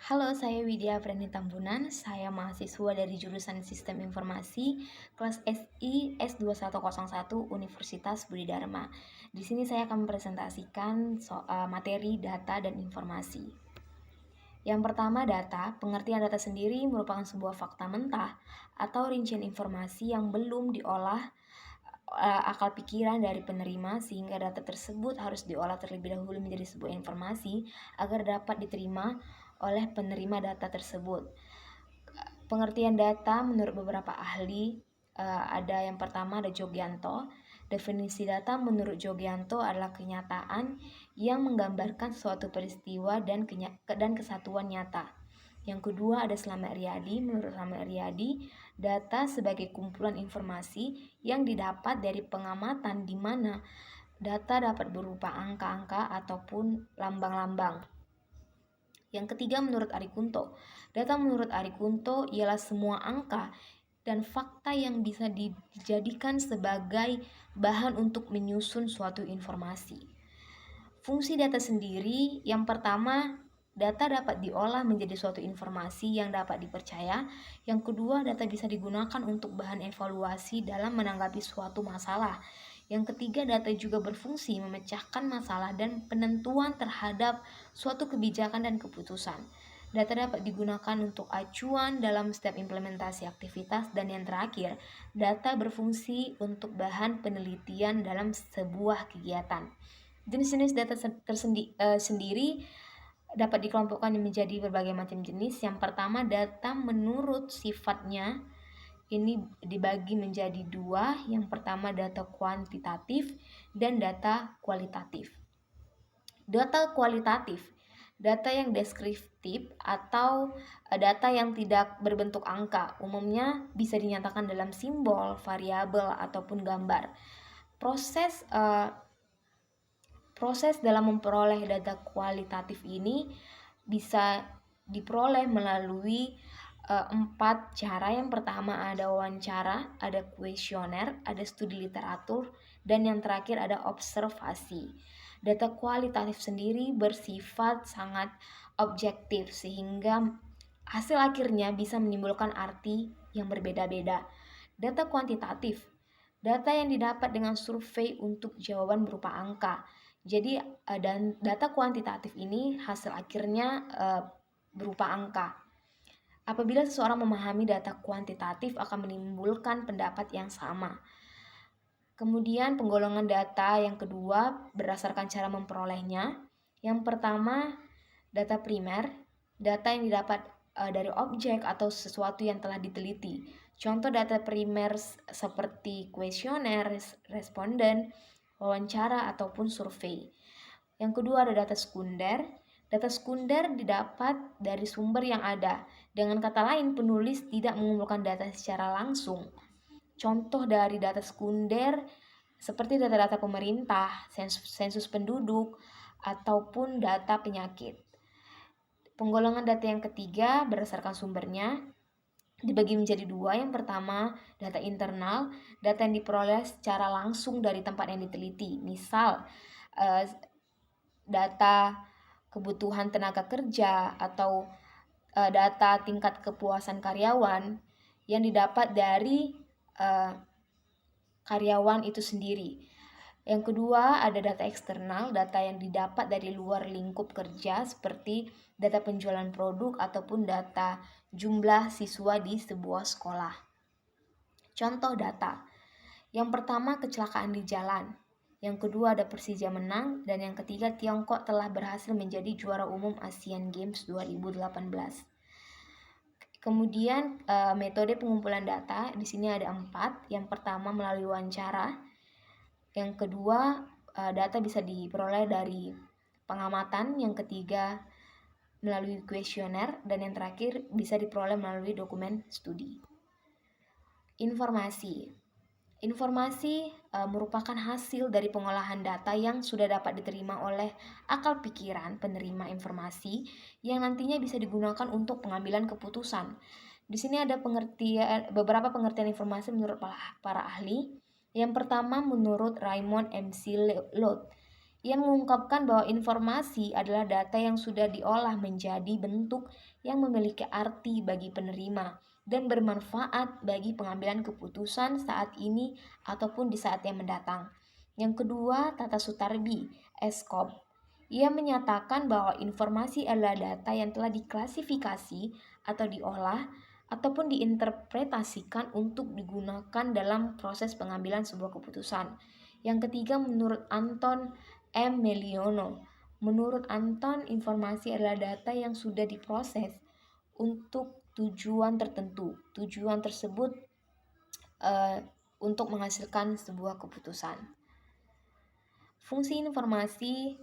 Halo, saya Widya Preni Tambunan. Saya mahasiswa dari jurusan Sistem Informasi kelas SI S2101 Universitas Budi Dharma. Di sini saya akan mempresentasikan soal materi data dan informasi. Yang pertama, data. Pengertian data sendiri merupakan sebuah fakta mentah atau rincian informasi yang belum diolah akal pikiran dari penerima, sehingga data tersebut harus diolah terlebih dahulu menjadi sebuah informasi agar dapat diterima oleh penerima data tersebut. Pengertian data menurut beberapa ahli, ada yang pertama ada Jogyanto. Definisi data menurut Jogyanto adalah kenyataan yang menggambarkan suatu peristiwa dan kesatuan nyata. Yang kedua ada Slamet Riyadi. Menurut Slamet Riyadi, data sebagai kumpulan informasi yang didapat dari pengamatan di mana data dapat berupa angka-angka ataupun lambang-lambang. Yang ketiga menurut Arikunto, data menurut Arikunto ialah semua angka dan fakta yang bisa dijadikan sebagai bahan untuk menyusun suatu informasi. Fungsi data sendiri, yang pertama, data dapat diolah menjadi suatu informasi yang dapat dipercaya. Yang kedua, data bisa digunakan untuk bahan evaluasi dalam menanggapi suatu masalah. Yang ketiga, data juga berfungsi memecahkan masalah dan penentuan terhadap suatu kebijakan dan keputusan. Data dapat digunakan untuk acuan dalam setiap implementasi aktivitas, dan yang terakhir, data berfungsi untuk bahan penelitian dalam sebuah kegiatan. Jenis-jenis data sendiri dapat dikelompokkan menjadi berbagai macam jenis. Yang pertama, data menurut sifatnya ini dibagi menjadi dua. Yang pertama, data kuantitatif dan data kualitatif. Data kualitatif, data yang deskriptif atau data yang tidak berbentuk angka, umumnya bisa dinyatakan dalam simbol, variabel, ataupun gambar. Proses dalam memperoleh data kualitatif ini bisa diperoleh melalui 4 cara. Yang pertama ada wawancara, ada kuesioner, ada studi literatur, dan yang terakhir ada observasi. Data kualitatif sendiri bersifat sangat objektif sehingga hasil akhirnya bisa menimbulkan arti yang berbeda-beda. Data kuantitatif, data yang didapat dengan survei untuk jawaban berupa angka. Jadi dan data kuantitatif ini hasil akhirnya berupa angka. Apabila seseorang memahami data kuantitatif akan menimbulkan pendapat yang sama. Kemudian penggolongan data yang kedua berdasarkan cara memperolehnya. Yang pertama, data primer, data yang didapat dari objek atau sesuatu yang telah diteliti. Contoh data primer seperti kuesioner, responden, wawancara, ataupun survei. Yang kedua ada data sekunder. Data sekunder didapat dari sumber yang ada. Dengan kata lain, penulis tidak mengumpulkan data secara langsung. Contoh dari data sekunder seperti data-data pemerintah, sensus penduduk, ataupun data penyakit. Penggolongan data yang ketiga berdasarkan sumbernya dibagi menjadi dua. Yang pertama, data internal, data yang diperoleh secara langsung dari tempat yang diteliti. Misal, data kebutuhan tenaga kerja atau data tingkat kepuasan karyawan yang didapat dari karyawan itu sendiri. Yang kedua ada data eksternal, data yang didapat dari luar lingkup kerja seperti data penjualan produk ataupun data jumlah siswa di sebuah sekolah. Contoh data. Yang pertama kecelakaan di jalan. Yang kedua ada Persija menang, dan yang ketiga Tiongkok telah berhasil menjadi juara umum Asian Games 2018. Kemudian metode pengumpulan data di sini ada 4. Yang pertama melalui wawancara. Yang kedua data bisa diperoleh dari pengamatan. Yang ketiga melalui kuesioner, dan yang terakhir bisa diperoleh melalui dokumen studi. Informasi merupakan hasil dari pengolahan data yang sudah dapat diterima oleh akal pikiran penerima informasi yang nantinya bisa digunakan untuk pengambilan keputusan. Di sini ada beberapa pengertian informasi menurut para ahli. Yang pertama menurut Raymond MC Lott, Ia mengungkapkan bahwa informasi adalah data yang sudah diolah menjadi bentuk yang memiliki arti bagi penerima dan bermanfaat bagi pengambilan keputusan saat ini ataupun di saat yang mendatang. Yang kedua, Tata Sutarbi, Eskop. Ia menyatakan bahwa informasi adalah data yang telah diklasifikasi atau diolah ataupun diinterpretasikan untuk digunakan dalam proses pengambilan sebuah keputusan. Yang ketiga, menurut Anton M. Meliono, menurut Anton, informasi adalah data yang sudah diproses untuk tujuan tertentu. Tujuan tersebut untuk menghasilkan sebuah keputusan. Fungsi informasi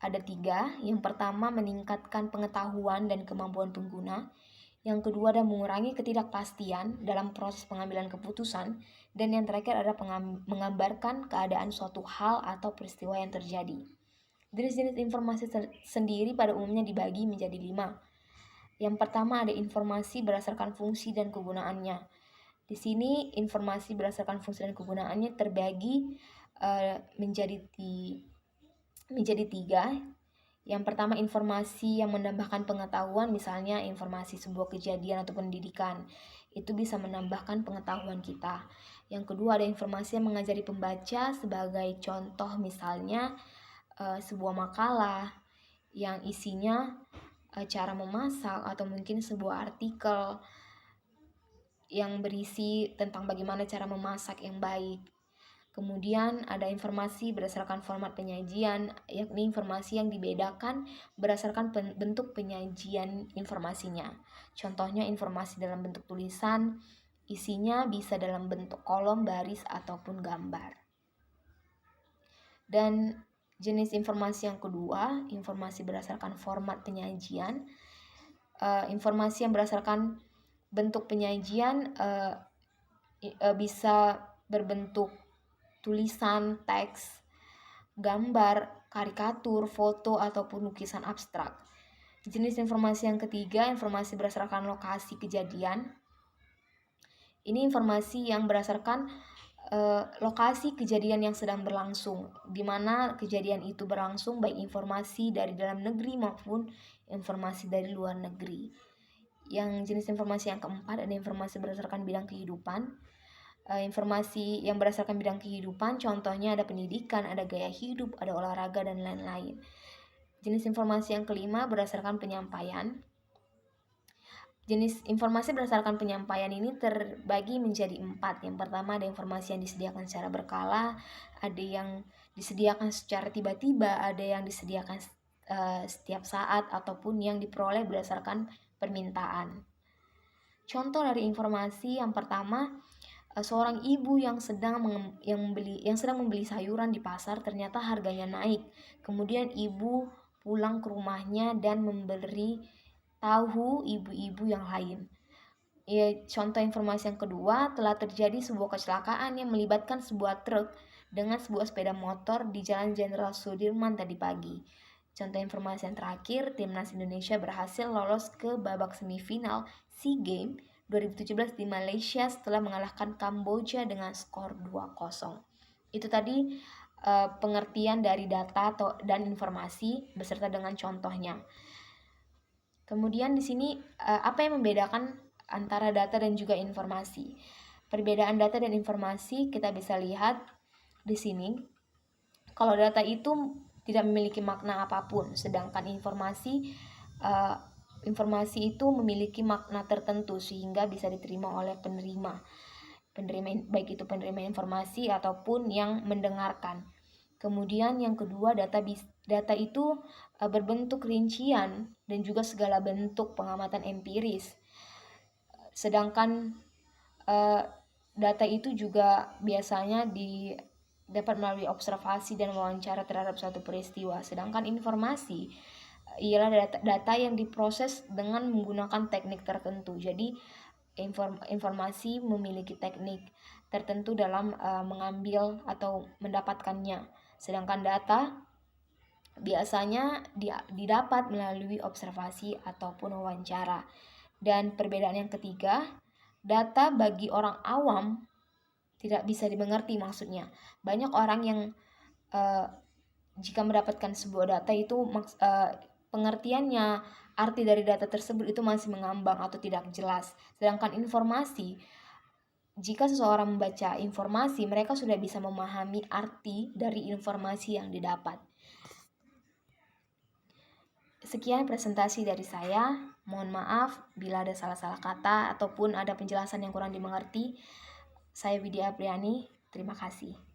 ada 3. Yang pertama, meningkatkan pengetahuan dan kemampuan pengguna. Yang kedua adalah mengurangi ketidakpastian dalam proses pengambilan keputusan. Dan yang terakhir adalah menggambarkan keadaan suatu hal atau peristiwa yang terjadi. Jenis-jenis informasi sendiri pada umumnya dibagi menjadi 5. Yang pertama ada informasi berdasarkan fungsi dan kegunaannya. Di sini informasi berdasarkan fungsi dan kegunaannya terbagi menjadi 3. Yang pertama informasi yang menambahkan pengetahuan, misalnya informasi sebuah kejadian atau pendidikan. Itu bisa menambahkan pengetahuan kita. Yang kedua ada informasi yang mengajari pembaca, sebagai contoh misalnya sebuah makalah yang isinya cara memasak atau mungkin sebuah artikel yang berisi tentang bagaimana cara memasak yang baik. Kemudian ada informasi berdasarkan format penyajian, yakni informasi yang dibedakan berdasarkan bentuk penyajian informasinya. Contohnya informasi dalam bentuk tulisan, isinya bisa dalam bentuk kolom, baris, ataupun gambar. Dan jenis informasi yang kedua, informasi berdasarkan format penyajian. Informasi yang berdasarkan bentuk penyajian bisa berbentuk tulisan, teks, gambar, karikatur, foto, ataupun lukisan abstrak. Jenis informasi yang ketiga, informasi berdasarkan lokasi kejadian. Ini informasi yang berdasarkan lokasi kejadian yang sedang berlangsung, di mana kejadian itu berlangsung, baik informasi dari dalam negeri maupun informasi dari luar negeri. Yang jenis informasi yang keempat ada informasi berdasarkan bidang kehidupan. Informasi yang berdasarkan bidang kehidupan, contohnya ada pendidikan, ada gaya hidup, ada olahraga, dan lain-lain. Jenis informasi yang kelima berdasarkan penyampaian. Jenis informasi berdasarkan penyampaian ini terbagi menjadi 4. Yang pertama ada informasi yang disediakan secara berkala, ada yang disediakan secara tiba-tiba, ada yang disediakan setiap saat, ataupun yang diperoleh berdasarkan permintaan. Contoh dari informasi yang pertama, seorang ibu yang sedang membeli sayuran di pasar, ternyata harganya naik. Kemudian ibu pulang ke rumahnya dan memberi tahu ibu-ibu yang lain. Contoh informasi yang kedua, telah terjadi sebuah kecelakaan yang melibatkan sebuah truk dengan sebuah sepeda motor di Jalan Jenderal Sudirman tadi pagi. Contoh informasi yang terakhir, Timnas Indonesia berhasil lolos ke babak semifinal SEA Games 2017 di Malaysia setelah mengalahkan Kamboja dengan skor 2-0. Itu tadi pengertian dari data dan informasi beserta dengan contohnya. Kemudian di sini apa yang membedakan antara data dan juga informasi? Perbedaan data dan informasi kita bisa lihat di sini. Kalau data itu tidak memiliki makna apapun, sedangkan informasi itu memiliki makna tertentu sehingga bisa diterima oleh penerima baik itu penerima informasi ataupun yang mendengarkan. Kemudian yang kedua, data itu berbentuk rincian dan juga segala bentuk pengamatan empiris. Sedangkan data itu juga biasanya dapat melalui observasi dan wawancara terhadap suatu peristiwa. Sedangkan informasi ialah data yang diproses dengan menggunakan teknik tertentu. Jadi informasi memiliki teknik tertentu dalam mengambil atau mendapatkannya. Sedangkan data biasanya didapat melalui observasi ataupun wawancara. Dan perbedaan yang ketiga, data bagi orang awam tidak bisa dimengerti maksudnya. Banyak orang yang jika mendapatkan sebuah data itu pengertiannya, arti dari data tersebut itu masih mengambang atau tidak jelas. Sedangkan informasi, jika seseorang membaca informasi, mereka sudah bisa memahami arti dari informasi yang didapat. Sekian presentasi dari saya. Mohon maaf bila ada salah-salah kata ataupun ada penjelasan yang kurang dimengerti. Saya Widya Apriani, terima kasih.